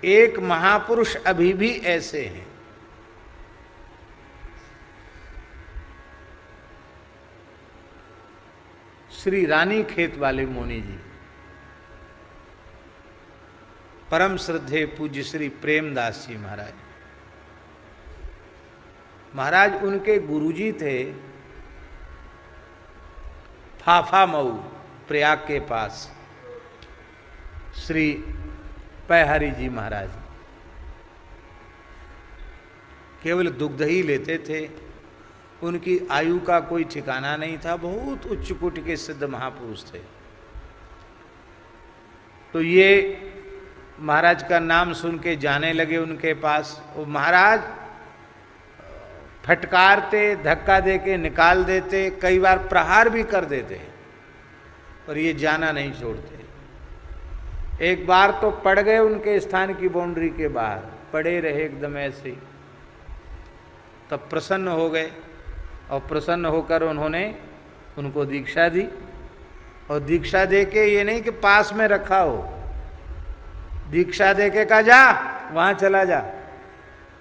एक महापुरुष अभी भी ऐसे हैं। श्री रानी खेत वाले मुनि जी, परम श्रद्धेय पूज्य श्री प्रेमदास जी महाराज। महाराज उनके गुरुजी थे फाफा मऊ प्रयाग के पास श्री पैहरी जी महाराज। केवल दुग्ध ही लेते थे, उनकी आयु का कोई ठिकाना नहीं था, बहुत उच्च कोटि के सिद्ध महापुरुष थे। तो ये महाराज का नाम सुन के जाने लगे उनके पास। वो महाराज फटकारते, धक्का देके निकाल देते, कई बार प्रहार भी कर देते, पर ये जाना नहीं छोड़ते। एक बार तो पड़ गए उनके स्थान की बाउंड्री के बाहर, पड़े रहे एकदम ऐसे ही। तब प्रसन्न हो गए और प्रसन्न होकर उन्होंने उनको दीक्षा दी। और दीक्षा देके ये नहीं कि पास में रखा हो, दीक्षा देके कहा जा वहां चला जा,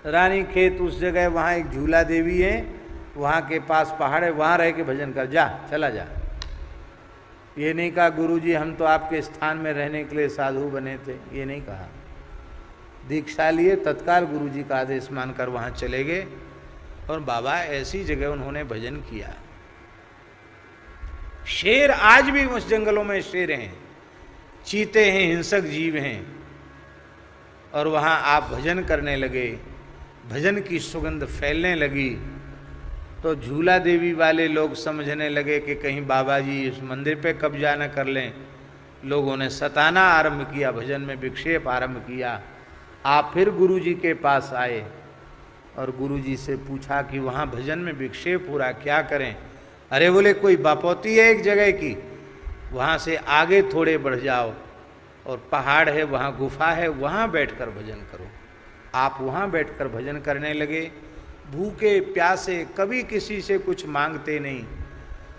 रानी खेत उस जगह, वहां एक झूला देवी है, वहां के पास पहाड़ है, वहां रह के भजन कर, जा चला जा। ये नहीं कहा गुरुजी हम तो आपके स्थान में रहने के लिए साधु बने थे, ये नहीं कहा। दीक्षा लिए, तत्काल गुरुजी का आदेश मानकर वहां चले गए और बाबा ऐसी जगह उन्होंने भजन किया। शेर आज भी उस जंगलों में शेर हैं, चीते हैं, हिंसक जीव हैं, और वहां आप भजन करने लगे, भजन की सुगंध फैलने लगी। तो झूला देवी वाले लोग समझने लगे कि कहीं बाबा जी इस मंदिर पे कब्जा न कर लें। लोगों ने सताना आरंभ किया, भजन में विक्षेप आरंभ किया। आप फिर गुरुजी के पास आए और गुरुजी से पूछा कि वहाँ भजन में विक्षेप हो रहा, क्या करें? अरे बोले कोई बापौती है एक जगह की, वहाँ से आगे थोड़े बढ़ जाओ और पहाड़ है, वहाँ गुफा है, वहाँ बैठकर भजन करो। आप वहाँ बैठकर भजन करने लगे, भूखे प्यासे, कभी किसी से कुछ मांगते नहीं।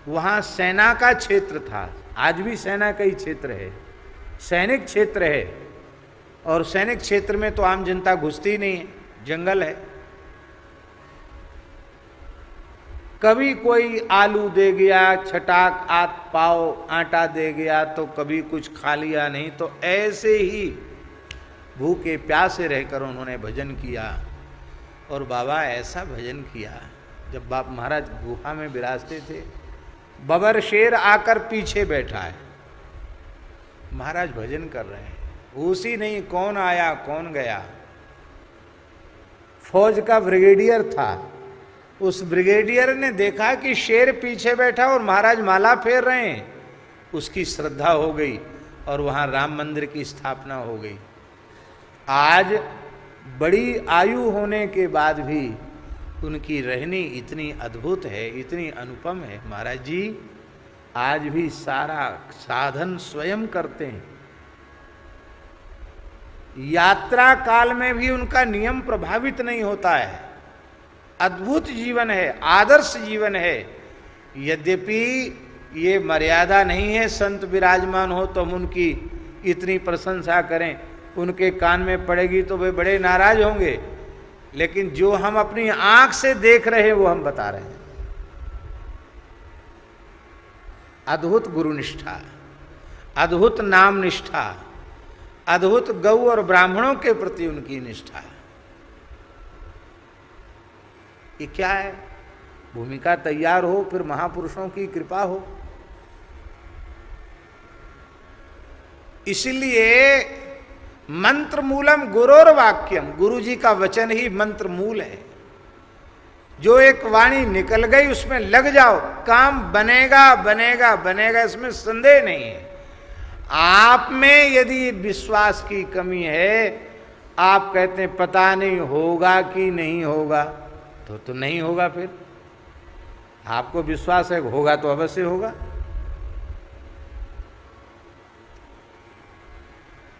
वहाँ सेना का क्षेत्र था, आज भी सेना का ही क्षेत्र है, सैनिक क्षेत्र है, और सैनिक क्षेत्र में तो आम जनता घुसती नहीं है, जंगल है। कभी कोई आलू दे गया, छटाक आत पाव आटा दे गया, तो कभी कुछ खा लिया, नहीं तो ऐसे ही भूखे प्यासे रहकर उन्होंने भजन किया। और बाबा ऐसा भजन किया, जब बाप महाराज गुफा में विराजते थे, बबर शेर आकर पीछे बैठा है, महाराज भजन कर रहे हैं, उसी नहीं कौन आया कौन गया। फौज का ब्रिगेडियर था, उस ब्रिगेडियर ने देखा कि शेर पीछे बैठा और महाराज माला फेर रहे हैं, उसकी श्रद्धा हो गई और वहाँ राम मंदिर की स्थापना हो गई। आज बड़ी आयु होने के बाद भी उनकी रहनी इतनी अद्भुत है, इतनी अनुपम है। महाराज जी आज भी सारा साधन स्वयं करते हैं। यात्रा काल में भी उनका नियम प्रभावित नहीं होता है। अद्भुत जीवन है, आदर्श जीवन है। यद्यपि ये मर्यादा नहीं है संत विराजमान हो तो हम उनकी इतनी प्रशंसा करें, उनके कान में पड़ेगी तो वे बड़े नाराज होंगे, लेकिन जो हम अपनी आंख से देख रहे हैं वो हम बता रहे हैं। अद्भुत गुरु निष्ठा, अद्भुत नाम निष्ठा, अद्भुत गौ और ब्राह्मणों के प्रति उनकी निष्ठा। ये क्या है? भूमिका तैयार हो, फिर महापुरुषों की कृपा हो। इसलिए मंत्र मूलम गुरोर वाक्यम, गुरु जी का वचन ही मंत्र मूल है। जो एक वाणी निकल गई उसमें लग जाओ, काम बनेगा बनेगा बनेगा, इसमें संदेह नहीं है। आप में यदि विश्वास की कमी है, आप कहते हैं पता नहीं होगा कि नहीं होगा, तो नहीं होगा। फिर आपको विश्वास है होगा तो अवश्य होगा।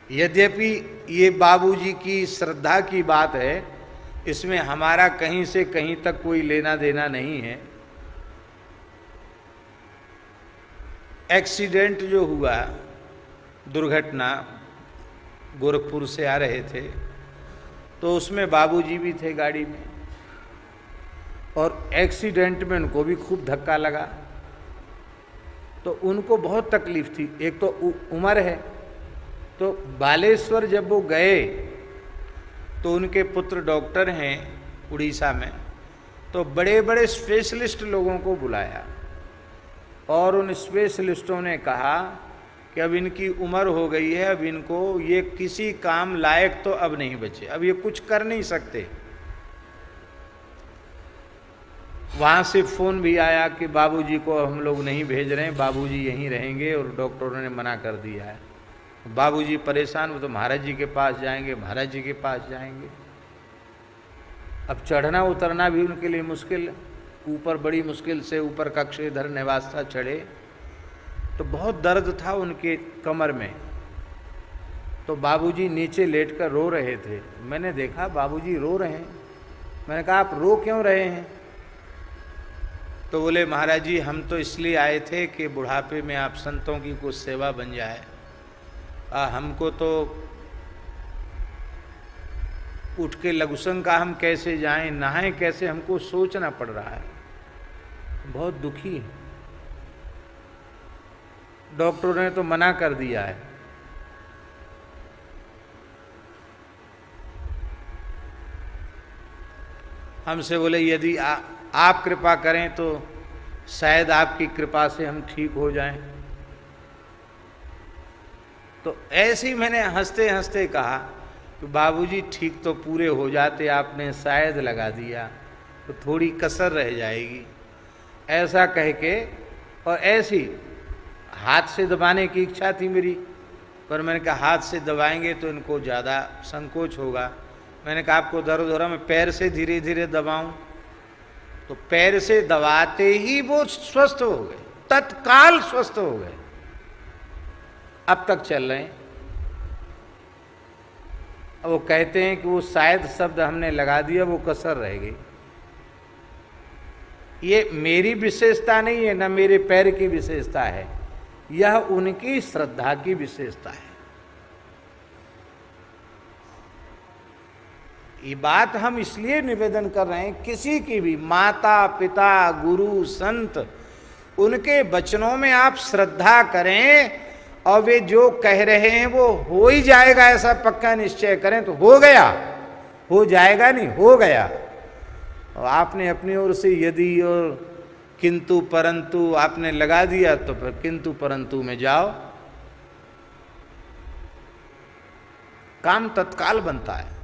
यद्यपि ये बाबूजी की श्रद्धा की बात है, इसमें हमारा कहीं से कहीं तक कोई लेना देना नहीं है। एक्सीडेंट जो हुआ, दुर्घटना, गोरखपुर से आ रहे थे, तो उसमें बाबूजी भी थे गाड़ी में, और एक्सीडेंट में उनको भी खूब धक्का लगा। तो उनको बहुत तकलीफ थी, एक तो उम्र है। तो बालेश्वर जब वो गए तो उनके पुत्र डॉक्टर हैं उड़ीसा में, तो बड़े बड़े स्पेशलिस्ट लोगों को बुलाया, और उन स्पेशलिस्टों ने कहा कि अब इनकी उम्र हो गई है, अब इनको ये किसी काम लायक तो अब नहीं बचे, अब ये कुछ कर नहीं सकते। वहाँ से फ़ोन भी आया कि बाबूजी को हम लोग नहीं भेज रहे हैं, बाबूजी यहीं रहेंगे, और डॉक्टरों ने मना कर दिया है। बाबूजी परेशान, वो तो महाराज जी के पास जाएंगे, महाराज जी के पास जाएंगे। अब चढ़ना उतरना भी उनके लिए मुश्किल, ऊपर बड़ी मुश्किल से ऊपर कक्षेधर निवास था, चढ़े तो बहुत दर्द था उनके कमर में। तो बाबूजी नीचे लेटकर रो रहे थे। मैंने देखा बाबूजी रो रहे हैं। मैंने कहा आप रो क्यों रहे हैं? तो बोले महाराज जी हम तो इसलिए आए थे कि बुढ़ापे में आप संतों की कुछ सेवा बन जाए। हमको तो उठ के लघुसंग का हम कैसे जाएं, नहाएं कैसे, हमको सोचना पड़ रहा है, बहुत दुखी है। डॉक्टरों ने तो मना कर दिया है। हमसे बोले यदि आप कृपा करें तो शायद आपकी कृपा से हम ठीक हो जाएं। तो ऐसे ही मैंने हंसते हंसते कहा कि बाबूजी ठीक तो पूरे हो जाते, आपने शायद लगा दिया तो थोड़ी कसर रह जाएगी, ऐसा कह के। और ऐसी हाथ से दबाने की इच्छा थी मेरी, पर मैंने कहा हाथ से दबाएंगे तो इनको ज़्यादा संकोच होगा। मैंने कहा आपको दर्द हो रहा, मैं पैर से धीरे धीरे दबाऊं। तो पैर से दबाते ही वो स्वस्थ हो गए, तत्काल स्वस्थ हो गए, अब तक चल रहे हैं। अब वो कहते हैं कि वो शायद शब्द हमने लगा दिया, वो कसर रह गई। ये मेरी विशेषता नहीं है, ना मेरे पैर की विशेषता है, यह उनकी श्रद्धा की विशेषता है। ये बात हम इसलिए निवेदन कर रहे हैं, किसी की भी माता पिता गुरु संत, उनके वचनों में आप श्रद्धा करें और वे जो कह रहे हैं वो हो ही जाएगा, ऐसा पक्का निश्चय करें तो हो गया, हो जाएगा नहीं, हो गया। और आपने अपनी ओर से यदि और किंतु परंतु आपने लगा दिया तो फिर किंतु परंतु में जाओ, काम तत्काल बनता है।